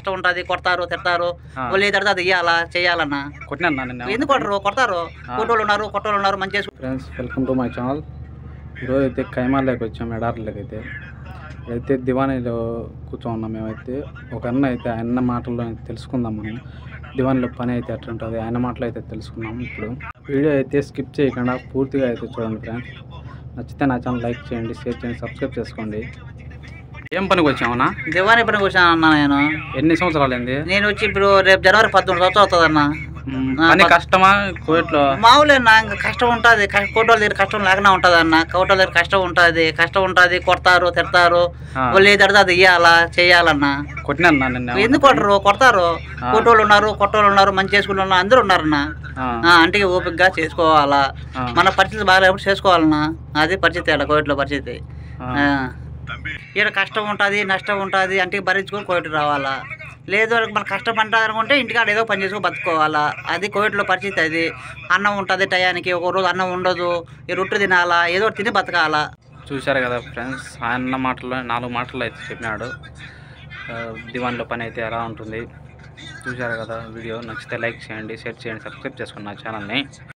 కష్టం ఉంటుంది, కొడతారు తిడతారు. ఆ. వాళ్ళు ఏది అడితే అది ఇయ్యాలా చేయాలన్నా. కొట్టినా నిన్న ఎందుకు కొట్టరు? కొడతారు. కొట్టోళ్ళు ఉన్నారు మంచి friends, welcome to my channel. ఈరోజు అయితే కైమాల్లోకి వచ్చాము, ఎడార్లకి అయితే. అయితే దివానీలో కూర్చోన్నాం మేమైతే. ఒక అన్న అయితే ఆయన మాటల్లో తెలుసుకుందాం మనం. దివానీలో పని అయితే ఎట్లా ఉంటుంది, ఆయన మాటలు అయితే తెలుసుకుందాం. ఇప్పుడు వీడియో అయితే స్కిప్ చేయకుండా పూర్తిగా అయితే చూడండి ఫ్రెండ్స్. నచ్చితే నా ఛానల్ లైక్ చేయండి, షేర్ చేయండి, సబ్స్క్రైబ్ చేసుకోండి. ఏం పనికి వచ్చామన్నా? దివానీ పనికి వచ్చాను అన్న. నేను ఎన్ని సంవత్సరాలు అయింది? నేను వచ్చి ఇప్పుడు రేపు జనవరి 13 సంవత్సరాలు అవుతుంది అన్న. పని కష్టమా కోవిడ్లో? మామూలేనా, ఇంకా కష్టం ఉంటుంది. కోటోళ్ళ దగ్గర కష్టం లేకుండా ఉంటుంది అన్న. కోటోళ్ళ దగ్గర కష్టం ఉంటుంది, కొడతారు తిడతారు. వాళ్ళు ఏది అడితే అది ఇయ్యాలా చేయాలన్నా. కొట్టినా నిన్న. ఎందుకు కొట్టరు? కొడతారు. కొట్టోళ్ళు ఉన్నారు మంచి చేసుకునే వాళ్ళు అందరూ ఉన్నారన్న. అంటే ఓపికగా చేసుకోవాలా. మన పరిస్థితి బాగాలేనప్పుడు చేసుకోవాలన్నా. అది పరిస్థితి అలా కోవిడ్లో పరిస్థితి. ఇక్కడ కష్టం ఉంటుంది, నష్టం ఉంటుంది, అంటే భరించుకొని కోవిడ్ రావాలా. లేదు మన కష్టం అంటారు అనుకుంటే ఇంటికాడ ఏదో పని చేసుకొని బతుకోవాలా. అది కోవిడ్లో పరిస్థితి. అది అన్నం ఉంటుంది టయానికి, ఒక రోజు అన్నం ఉండదు, ఈ రొట్టె తినాలా, ఏదో తిని బతకాలా. చూశారు కదా ఫ్రెండ్స్, ఆయన మాటల్లో 4 మాటలు అయితే చెప్పినాడు. దివాన్లో పని అయితే ఎలా ఉంటుంది చూశారు కదా. వీడియో నచ్చితే లైక్ చేయండి, షేర్ చేయండి, సబ్స్క్రైబ్ చేసుకోండి నా ఛానల్ని.